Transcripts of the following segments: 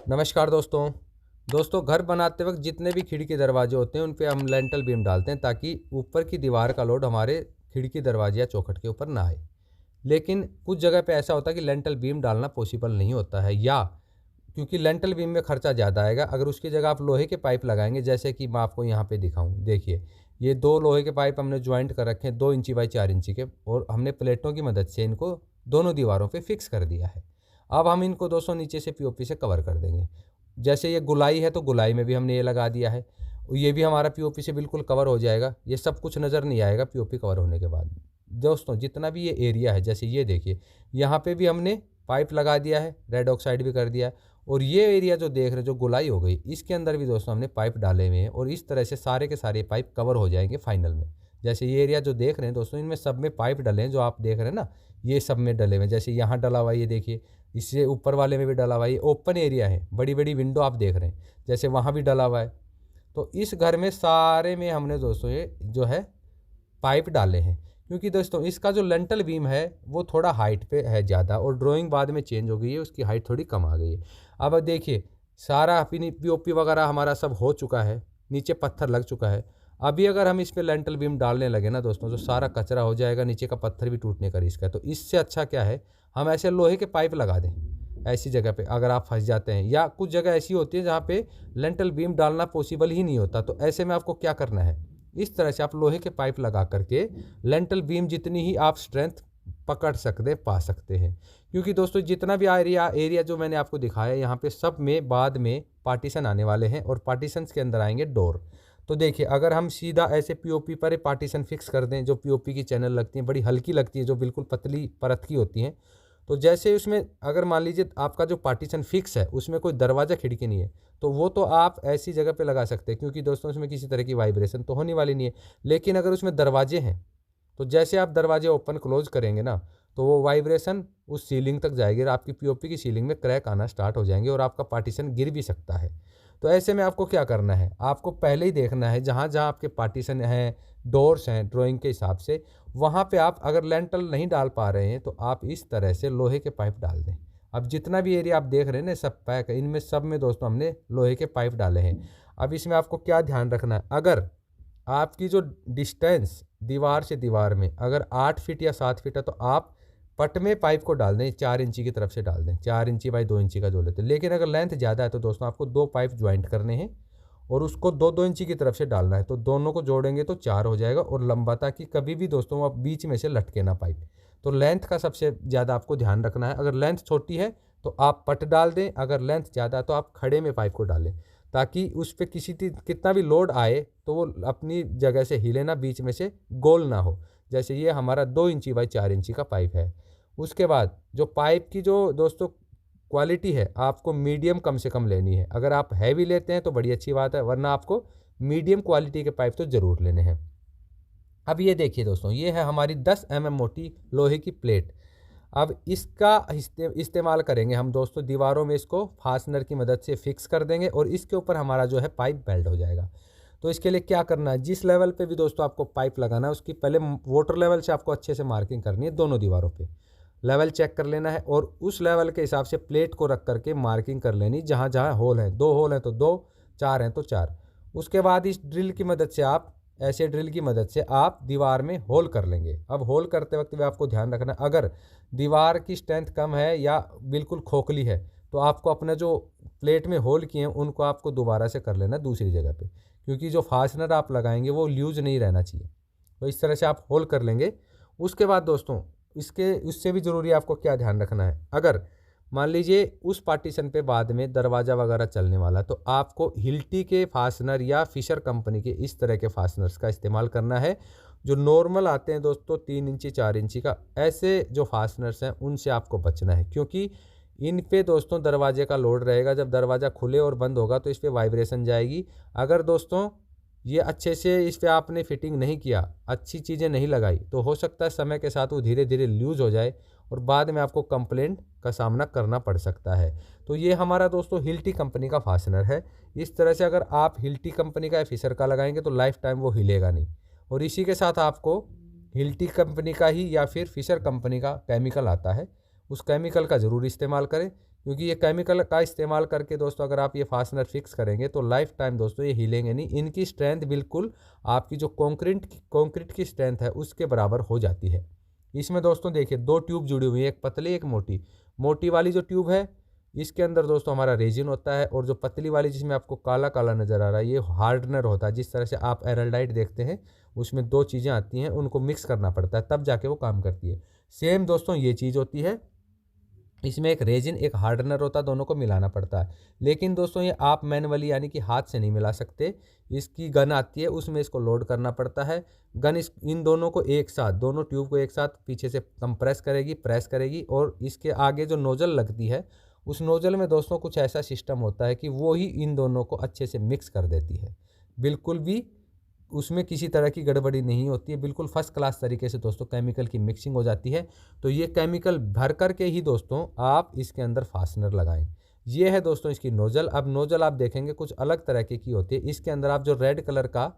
नमस्कार दोस्तों घर बनाते वक्त जितने भी खिड़की दरवाजे होते हैं उन पे हम लेंटल बीम डालते हैं ताकि ऊपर की दीवार का लोड हमारे खिड़की दरवाजे या चौखट के ऊपर ना आए। लेकिन कुछ जगह पे ऐसा होता है कि लेंटल बीम डालना पॉसिबल नहीं होता है, या क्योंकि लेंटल बीम में खर्चा ज़्यादा आएगा। अगर उसकी जगह आप लोहे के पाइप लगाएंगे, जैसे कि मैं आपको यहाँ पे दिखाऊँ, देखिए ये दो लोहे के पाइप हमने ज्वाइंट कर रखे हैं 2 इंची बाई 4 इंची के, और हमने प्लेटों की मदद से इनको दोनों दीवारों पर फिक्स कर दिया है। अब हम इनको दोस्तों नीचे से पीओपी से कवर कर देंगे। जैसे ये गुलाई है तो गुलाई में भी हमने ये लगा दिया है, ये भी हमारा पीओपी से बिल्कुल कवर हो जाएगा। ये सब कुछ नज़र नहीं आएगा पीओपी कवर होने के बाद। दोस्तों जितना भी ये एरिया है, जैसे ये देखिए यहाँ पे भी हमने पाइप लगा दिया है, रेड ऑक्साइड भी कर दिया है, और ये एरिया जो देख रहे हैं जो गुलाई हो गई, इसके अंदर भी दोस्तों हमने पाइप डाले हुए हैं, और इस तरह से सारे के सारे पाइप कवर हो जाएंगे फाइनल में। जैसे ये एरिया जो देख रहे हैं दोस्तों, इनमें सब में पाइप डले हैं, जो आप देख रहे हैं ना, ये सब में डले हुए हैं। जैसे यहाँ डला हुआ है, ये देखिए, इससे ऊपर वाले में भी डला हुआ है। ये ओपन एरिया है, बड़ी बड़ी विंडो आप देख रहे हैं, जैसे वहाँ भी डला हुआ है। तो इस घर में सारे में हमने दोस्तों ये जो है पाइप डाले हैं, क्योंकि दोस्तों इसका जो लेंटल बीम है वो थोड़ा हाइट पे है ज़्यादा, और ड्राइंग बाद में चेंज हो गई है, उसकी हाइट थोड़ी कम आ गई है। अब देखिए सारा पीओपी वगैरह हमारा सब हो चुका है, नीचे पत्थर लग चुका है। अभी अगर हम इस पे लेंटल बीम डालने लगे ना दोस्तों, तो सारा कचरा हो जाएगा, नीचे का पत्थर भी टूटने का रिस्क है। तो इससे अच्छा क्या है, हम ऐसे लोहे के पाइप लगा दें ऐसी जगह पे अगर आप फंस जाते हैं, या कुछ जगह ऐसी होती है जहाँ पे लेंटल बीम डालना पॉसिबल ही नहीं होता। तो ऐसे में आपको क्या करना है, इस तरह से आप लोहे के पाइप लगा करके लेंटल बीम जितनी ही आप स्ट्रेंथ पकड़ सकते पा सकते हैं। क्योंकि दोस्तों जितना भी एरिया जो मैंने आपको दिखाया, यहाँ पे सब में बाद में पार्टीशन आने वाले हैं, और पार्टीशंस के अंदर आएंगे डोर। तो देखिए अगर हम सीधा ऐसे पीओपी पर पार्टीशन फिक्स कर दें, जो पीओपी की चैनल लगती हैं बड़ी हल्की लगती है, जो बिल्कुल पतली परत की होती हैं, तो जैसे उसमें अगर मान लीजिए आपका जो पार्टीशन फिक्स है उसमें कोई दरवाज़ा खिड़की नहीं है, तो वो तो आप ऐसी जगह पे लगा सकते हैं, क्योंकि दोस्तों उसमें किसी तरह की वाइब्रेशन तो होने वाली नहीं है। लेकिन अगर उसमें दरवाजे हैं, तो जैसे आप दरवाजे ओपन क्लोज करेंगे ना, तो वो वाइब्रेशन उस सीलिंग तक जाएगी, और आपकी पीओपी की सीलिंग में क्रैक आना स्टार्ट हो जाएंगे, और आपका पार्टीशन गिर भी सकता है। तो ऐसे में आपको क्या करना है, आपको पहले ही देखना है जहाँ जहाँ आपके पार्टीशन हैं, डोर्स हैं ड्राइंग के हिसाब से, वहाँ पे आप अगर लेंटल नहीं डाल पा रहे हैं तो आप इस तरह से लोहे के पाइप डाल दें। अब जितना भी एरिया आप देख रहे हैं ना, सब पैक है, इनमें सब में दोस्तों हमने लोहे के पाइप डाले हैं। अब इसमें आपको क्या ध्यान रखना है, अगर आपकी जो डिस्टेंस दीवार से दीवार में अगर 8 फीट या 7 फीट है, तो आप पट में पाइप को डाल दें, 4 इंची की तरफ से डाल दें, 4 इंची बाई 2 इंची का जो लेते हैं। लेकिन अगर लेंथ ज़्यादा है तो दोस्तों आपको 2 पाइप ज्वाइंट करने हैं, और उसको 2-2 इंची की तरफ से डालना है, तो दोनों को जोड़ेंगे तो 4 हो जाएगा, और लंबा, ताकि कभी भी दोस्तों आप बीच में से लटके ना पाइप। तो लेंथ का सबसे ज़्यादा आपको ध्यान रखना है। अगर लेंथ छोटी है तो आप पट डाल दें, अगर लेंथ ज़्यादा है तो आप खड़े में पाइप को डालें, ताकि उस पर कितना भी लोड आए तो वो अपनी जगह से हिले ना, बीच में से गोल ना हो। जैसे ये हमारा 2 इंची बाई 4 इंची का पाइप है। उसके बाद जो पाइप की जो दोस्तों क्वालिटी है, आपको मीडियम कम से कम लेनी है। अगर आप हैवी लेते हैं तो बड़ी अच्छी बात है, वरना आपको मीडियम क्वालिटी के पाइप तो ज़रूर लेने हैं। अब ये देखिए दोस्तों, ये है हमारी 10 mm मोटी लोहे की प्लेट। अब इसका इस्तेमाल करेंगे हम दोस्तों दीवारों में, इसको फास्टनर की मदद से फिक्स कर देंगे, और इसके ऊपर हमारा जो है पाइप बेल्ट हो जाएगा। तो इसके लिए क्या करना है, जिस लेवल पे भी दोस्तों आपको पाइप लगाना है, उसकी पहले वाटर लेवल से आपको अच्छे से मार्किंग करनी है, दोनों दीवारों पे लेवल चेक कर लेना है, और उस लेवल के हिसाब से प्लेट को रख करके मार्किंग कर लेनी, जहाँ जहाँ होल हैं, 2 होल हैं तो 2, 4 हैं तो 4। उसके बाद इस ड्रिल की मदद से आप ऐसे ड्रिल की मदद से आप दीवार में होल कर लेंगे। अब होल करते वक्त भी आपको ध्यान रखना, अगर दीवार की स्ट्रेंथ कम है या बिल्कुल खोखली है, तो आपको अपने जो प्लेट में होल किए हैं उनको आपको दोबारा से कर लेना दूसरी जगह पे, क्योंकि जो फास्टनर आप लगाएंगे वो लूज नहीं रहना चाहिए। तो इस तरह से आप होल कर लेंगे। उसके बाद दोस्तों इसके उससे भी ज़रूरी आपको क्या ध्यान रखना है, अगर मान लीजिए उस पार्टीशन पे बाद में दरवाज़ा वगैरह चलने वाला, तो आपको हिल्टी के फास्टनर या फिशर कंपनी के इस तरह के फास्टनर्स का इस्तेमाल करना है। जो नॉर्मल आते हैं दोस्तों 3 इंची 4 इंची का, ऐसे जो फास्टनर्स हैं उनसे आपको बचना है, क्योंकि इन पे दोस्तों दरवाजे का लोड रहेगा। जब दरवाज़ा खुले और बंद होगा तो इस पर वाइब्रेशन जाएगी। अगर दोस्तों ये अच्छे से इस पर आपने फिटिंग नहीं किया, अच्छी चीज़ें नहीं लगाई, तो हो सकता है समय के साथ वो धीरे धीरे लूज़ हो जाए, और बाद में आपको कंप्लेंट का सामना करना पड़ सकता है। तो ये हमारा दोस्तों हिल्टी कंपनी का फास्टनर है। इस तरह से अगर आप हिल्टी कंपनी का या फिशर का लगाएंगे तो लाइफ टाइम वो हिलेगा नहीं। और इसी के साथ आपको हिल्टी कंपनी का ही या फिर फिशर कंपनी का केमिकल आता है, उस केमिकल का ज़रूर इस्तेमाल करें, क्योंकि ये केमिकल का इस्तेमाल करके दोस्तों अगर आप ये फास्टनर फिक्स करेंगे तो लाइफ टाइम दोस्तों ये हिलेंगे नहीं। इनकी स्ट्रेंथ बिल्कुल आपकी जो कंक्रीट की स्ट्रेंथ है उसके बराबर हो जाती है। इसमें दोस्तों देखिए 2 ट्यूब जुड़ी हुई है, एक पतली एक मोटी। मोटी वाली जो ट्यूब है इसके अंदर दोस्तों हमारा रेजिन होता है, और जो पतली वाली जिसमें आपको काला काला नज़र आ रहा है ये हार्डनर होता है। जिस तरह से आप एरलडाइट देखते हैं उसमें 2 चीज़ें आती हैं, उनको मिक्स करना पड़ता है तब जाके वो काम करती है। सेम दोस्तों ये चीज़ होती है, इसमें एक रेजिन एक हार्डनर होता है, दोनों को मिलाना पड़ता है। लेकिन दोस्तों ये आप मैनुअली यानी कि हाथ से नहीं मिला सकते। इसकी गन आती है उसमें इसको लोड करना पड़ता है। गन इन दोनों को एक साथ, दोनों ट्यूब को एक साथ पीछे से कंप्रेस करेगी, प्रेस करेगी, और इसके आगे जो नोजल लगती है उस नोजल में दोस्तों कुछ ऐसा सिस्टम होता है कि वो ही इन दोनों को अच्छे से मिक्स कर देती है। बिल्कुल भी उसमें किसी तरह की गड़बड़ी नहीं होती है, बिल्कुल फर्स्ट क्लास तरीके से दोस्तों केमिकल की मिक्सिंग हो जाती है। तो ये केमिकल भर कर के ही दोस्तों आप इसके अंदर फास्टनर लगाएं। ये है दोस्तों इसकी नोज़ल। अब नोज़ल आप देखेंगे कुछ अलग तरह की होती है। इसके अंदर आप जो रेड कलर का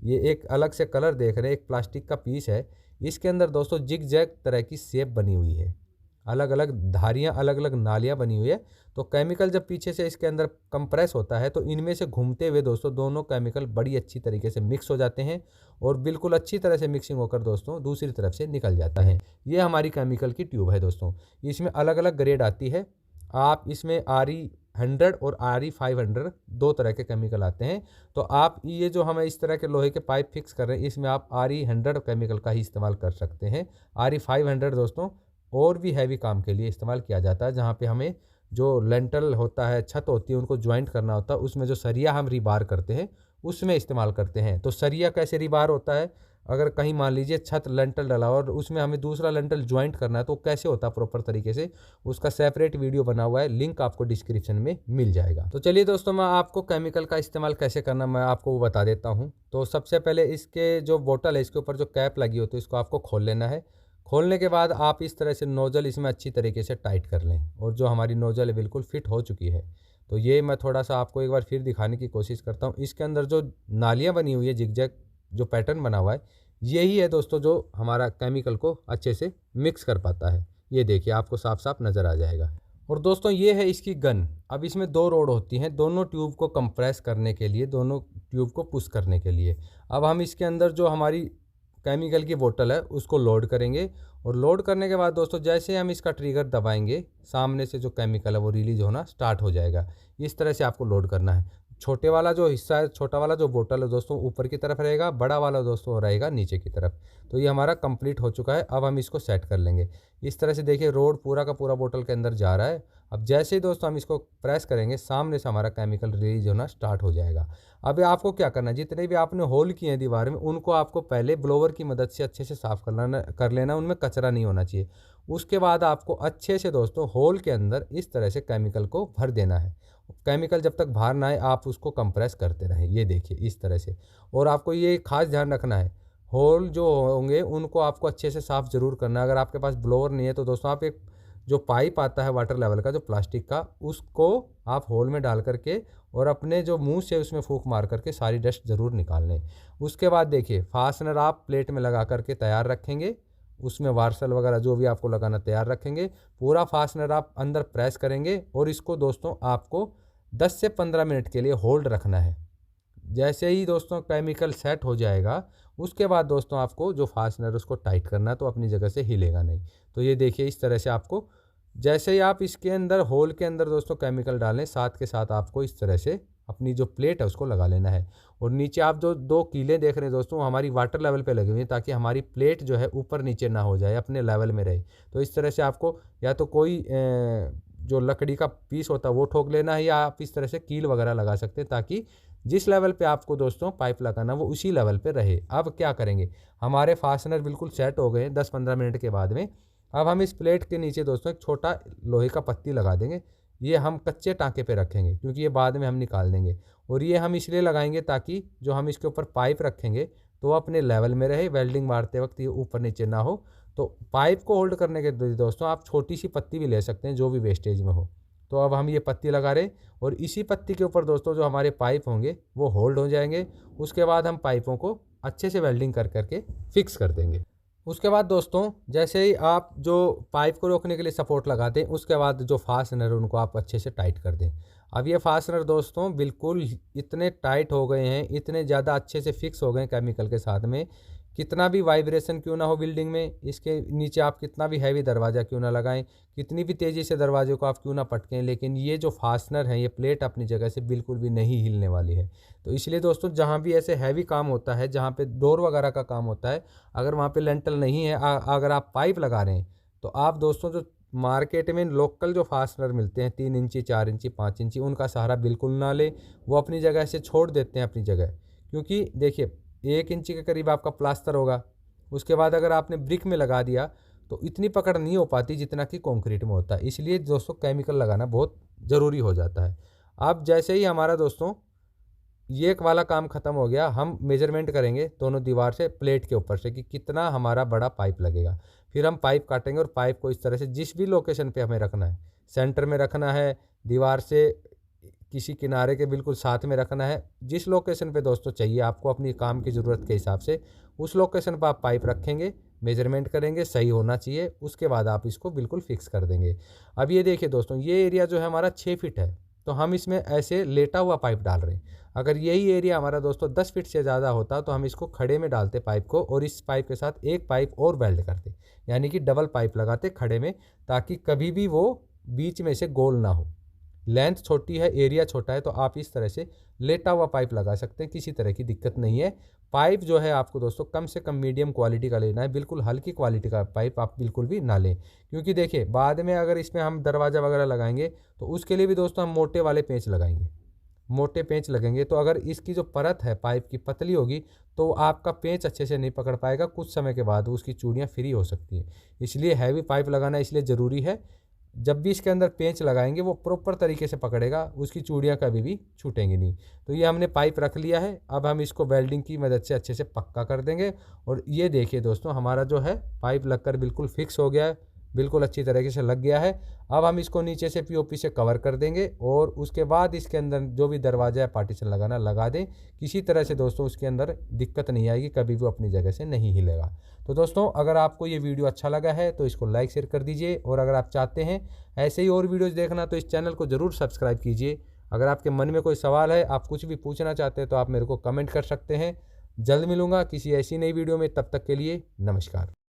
ये एक अलग से कलर देख रहे हैं, एक प्लास्टिक का पीस है, इसके अंदर दोस्तों जिग जैग तरह की शेप बनी हुई है, अलग अलग धारियाँ अलग अलग नालियाँ बनी हुई है। तो केमिकल जब पीछे से इसके अंदर कंप्रेस होता है तो इनमें से घूमते हुए दोस्तों दोनों केमिकल बड़ी अच्छी तरीके से मिक्स हो जाते हैं, और बिल्कुल अच्छी तरह से मिक्सिंग होकर दोस्तों दूसरी तरफ से निकल जाता है। ये हमारी केमिकल की ट्यूब है दोस्तों। इसमें अलग अलग ग्रेड आती है। आप इसमें RE100 और RE500 2 तरह के केमिकल आते हैं। तो आप ये जो हमें इस तरह के लोहे के पाइप फिक्स कर रहे हैं इसमें आप RE100 केमिकल का ही इस्तेमाल कर सकते हैं। RE500 दोस्तों और भी हैवी काम के लिए इस्तेमाल किया जाता है, जहाँ पे हमें जो लेंटल होता है, छत होती है, उनको ज्वाइंट करना होता है, उसमें जो सरिया हम रिबार करते हैं उसमें इस्तेमाल करते हैं। तो सरिया कैसे रिबार होता है, अगर कहीं मान लीजिए छत लेंटल डला और उसमें हमें दूसरा लेंटल ज्वाइंट करना है तो कैसे होता है प्रॉपर तरीके से, उसका सेपरेट वीडियो बना हुआ है, लिंक आपको डिस्क्रिप्शन में मिल जाएगा। तो चलिए दोस्तों मैं आपको केमिकल का इस्तेमाल कैसे करना मैं आपको वो बता देता हूँ। तो सबसे पहले इसके जो बोतल है इसके ऊपर जो कैप लगी होती है इसको आपको खोल लेना है। खोलने के बाद आप इस तरह से नोज़ल इसमें अच्छी तरीके से टाइट कर लें, और जो हमारी नोज़ल है बिल्कुल फिट हो चुकी है। तो ये मैं थोड़ा सा आपको एक बार फिर दिखाने की कोशिश करता हूँ। इसके अंदर जो नालियाँ बनी हुई है, जिगजैग जो पैटर्न बना हुआ है, यही है दोस्तों जो हमारा केमिकल को अच्छे से मिक्स कर पाता है। ये देखिए आपको साफ साफ नज़र आ जाएगा। और दोस्तों ये है इसकी गन। अब इसमें 2 रोड होती हैं दोनों ट्यूब को कंप्रेस करने के लिए, दोनों ट्यूब को पुश करने के लिए। अब हम इसके अंदर जो हमारी केमिकल की बोतल है उसको लोड करेंगे, और लोड करने के बाद दोस्तों जैसे हम इसका ट्रिगर दबाएंगे सामने से जो केमिकल है वो रिलीज होना स्टार्ट हो जाएगा। इस तरह से आपको लोड करना है। छोटे वाला जो हिस्सा है, छोटा वाला जो बोतल है दोस्तों ऊपर की तरफ रहेगा, बड़ा वाला दोस्तों रहेगा नीचे की तरफ। तो ये हमारा कंप्लीट हो चुका है। अब हम इसको सेट कर लेंगे। इस तरह से देखिए रोड पूरा का पूरा बोतल के अंदर जा रहा है। अब जैसे ही दोस्तों हम इसको प्रेस करेंगे सामने से हमारा केमिकल रिलीज होना स्टार्ट हो जाएगा। अब आपको क्या करना है, जितने भी आपने होल किए हैं दीवार में उनको आपको पहले ब्लोवर की मदद से अच्छे से साफ़ कर लेना, उनमें कचरा नहीं होना चाहिए। उसके बाद आपको अच्छे से दोस्तों होल के अंदर इस तरह से केमिकल को भर देना है। केमिकल जब तक बाहर ना आए आप उसको कंप्रेस करते रहें, ये देखिए इस तरह से। और आपको ये खास ध्यान रखना है, होल जो होंगे उनको आपको अच्छे से साफ़ ज़रूर करना है। अगर आपके पास ब्लोवर नहीं है तो दोस्तों आप एक जो पाइप आता है वाटर लेवल का जो प्लास्टिक का, उसको आप होल में डाल करके और अपने जो मुंह से उसमें फूंक मार करके सारी डस्ट ज़रूर निकाल लें। उसके बाद देखिए फास्टनर आप प्लेट में लगा करके तैयार रखेंगे, उसमें वार्सल वगैरह जो भी आपको लगाना तैयार रखेंगे। पूरा फास्टनर आप अंदर प्रेस करेंगे और इसको दोस्तों आपको 10 से 15 मिनट के लिए होल्ड रखना है। जैसे ही दोस्तों केमिकल सेट हो जाएगा उसके बाद दोस्तों आपको जो फास्टनर उसको टाइट करना है, तो अपनी जगह से हिलेगा नहीं। तो ये देखिए इस तरह से आपको जैसे ही आप इसके अंदर होल के अंदर दोस्तों केमिकल डालें साथ के साथ आपको इस तरह से अपनी जो प्लेट है उसको लगा लेना है। और नीचे आप जो 2 कीलें देख रहे हैं दोस्तों हमारी वाटर लेवल पे लगी हुई हैं, ताकि हमारी प्लेट जो है ऊपर नीचे ना हो जाए, अपने लेवल में रहे। तो इस तरह से आपको या तो कोई जो लकड़ी का पीस होता है वो ठोक लेना है, या आप इस तरह से कील वगैरह लगा सकते हैं, ताकि जिस लेवल पे आपको दोस्तों पाइप लगाना वो उसी लेवल पे रहे। अब क्या करेंगे, हमारे फास्टनर बिल्कुल सेट हो गए हैं 10-15 मिनट के बाद में। अब हम इस प्लेट के नीचे दोस्तों एक छोटा लोहे का पत्ती लगा देंगे। ये हम कच्चे टाँके पे रखेंगे क्योंकि ये बाद में हम निकाल देंगे। और ये हम इसलिए लगाएंगे ताकि जो हम इसके ऊपर पाइप रखेंगे तो वो अपने लेवल में रहे, वेल्डिंग मारते वक्त ये ऊपर नीचे ना हो। तो पाइप को होल्ड करने के दोस्तों आप छोटी सी पत्ती भी ले सकते हैं जो भी वेस्टेज में हो। तो अब हम ये पत्ती लगा रहे हैं और इसी पत्ती के ऊपर दोस्तों जो हमारे पाइप होंगे वो होल्ड हो जाएंगे। उसके बाद हम पाइपों को अच्छे से वेल्डिंग कर करके फिक्स कर देंगे। उसके बाद दोस्तों जैसे ही आप जो पाइप को रोकने के लिए सपोर्ट लगा दें, उसके बाद जो फास्टनर है उनको आप अच्छे से टाइट कर दें। अब ये फास्टनर दोस्तों बिल्कुल इतने टाइट हो गए हैं, इतने ज़्यादा अच्छे से फिक्स हो गए हैं केमिकल के साथ में, कितना भी वाइब्रेशन क्यों ना हो बिल्डिंग में, इसके नीचे आप कितना भी हैवी दरवाज़ा क्यों ना लगाएं, कितनी भी तेज़ी से दरवाजे को आप क्यों ना पटकें, लेकिन ये जो फास्टनर है, ये प्लेट अपनी जगह से बिल्कुल भी नहीं हिलने वाली है। तो इसलिए दोस्तों जहाँ भी ऐसे हैवी काम होता है, जहाँ पे डोर वगैरह का काम होता है, अगर वहाँ पे लेंटल नहीं है, अगर आप पाइप लगा रहे हैं, तो आप दोस्तों जो मार्केट में लोकल जो फास्टनर मिलते हैं 3 इंची, 4 इंची, 5 इंची, उनका सहारा बिल्कुल ना लें। वो अपनी जगह से छोड़ देते हैं अपनी जगह, क्योंकि देखिए 1 इंची के करीब आपका प्लास्टर होगा, उसके बाद अगर आपने ब्रिक में लगा दिया तो इतनी पकड़ नहीं हो पाती जितना कि कंक्रीट में होता है। इसलिए दोस्तों केमिकल लगाना बहुत ज़रूरी हो जाता है। अब जैसे ही हमारा दोस्तों ये एक वाला काम ख़त्म हो गया, हम मेजरमेंट करेंगे दोनों दीवार से प्लेट के ऊपर से कि कितना हमारा बड़ा पाइप लगेगा। फिर हम पाइप काटेंगे और पाइप को इस तरह से जिस भी लोकेशन पे हमें रखना है, सेंटर में रखना है, दीवार से किसी किनारे के बिल्कुल साथ में रखना है, जिस लोकेशन पे दोस्तों चाहिए आपको अपनी काम की ज़रूरत के हिसाब से, उस लोकेशन पर आप पाइप रखेंगे, मेजरमेंट करेंगे, सही होना चाहिए, उसके बाद आप इसको बिल्कुल फिक्स कर देंगे। अब ये देखिए दोस्तों, ये एरिया जो है हमारा 6 फीट है, तो हम इसमें ऐसे लेटा हुआ पाइप डाल रहे हैं। अगर यही एरिया हमारा दोस्तों 10 फीट से ज़्यादा होता तो हम इसको खड़े में डालते पाइप को, और इस पाइप के साथ एक पाइप और वेल्ड करते, यानी कि डबल पाइप लगाते खड़े में, ताकि कभी भी वो बीच में से गोल ना हो। लेंथ छोटी है, एरिया छोटा है, तो आप इस तरह से लेटा हुआ पाइप लगा सकते हैं, किसी तरह की दिक्कत नहीं है। पाइप जो है आपको दोस्तों कम से कम मीडियम क्वालिटी का लेना है, बिल्कुल हल्की क्वालिटी का पाइप आप बिल्कुल भी ना लें, क्योंकि देखिए बाद में अगर इसमें हम दरवाज़ा वगैरह लगाएंगे तो उसके लिए भी दोस्तों हम मोटे वाले पेंच लगाएंगे, मोटे पेंच लगेंगे। तो अगर इसकी जो परत है पाइप की पतली होगी तो आपका पेंच अच्छे से नहीं पकड़ पाएगा, कुछ समय के बाद उसकी चूड़ियाँ फ्री हो सकती हैं। इसलिए हैवी पाइप लगाना इसलिए ज़रूरी है, जब भी इसके अंदर पेंच लगाएंगे वो प्रॉपर तरीके से पकड़ेगा, उसकी चूड़ियाँ कभी भी छूटेंगी नहीं। तो ये हमने पाइप रख लिया है, अब हम इसको वेल्डिंग की मदद से अच्छे से पक्का कर देंगे। और ये देखिए दोस्तों, हमारा जो है पाइप लगकर बिल्कुल फिक्स हो गया है, बिल्कुल अच्छी तरीके से लग गया है। अब हम इसको नीचे से पीओपी से कवर कर देंगे, और उसके बाद इसके अंदर जो भी दरवाजा है पार्टीशन लगाना लगा दें। किसी तरह से दोस्तों उसके अंदर दिक्कत नहीं आएगी, कभी भी अपनी जगह से नहीं हिलेगा। तो दोस्तों अगर आपको ये वीडियो अच्छा लगा है तो इसको लाइक शेयर कर दीजिए, और अगर आप चाहते हैं ऐसे ही और वीडियोज़ देखना तो इस चैनल को ज़रूर सब्सक्राइब कीजिए। अगर आपके मन में कोई सवाल है, आप कुछ भी पूछना चाहते हैं, तो आप मेरे को कमेंट कर सकते हैं। जल्द मिलूंगा किसी ऐसी नई वीडियो में, तब तक के लिए नमस्कार।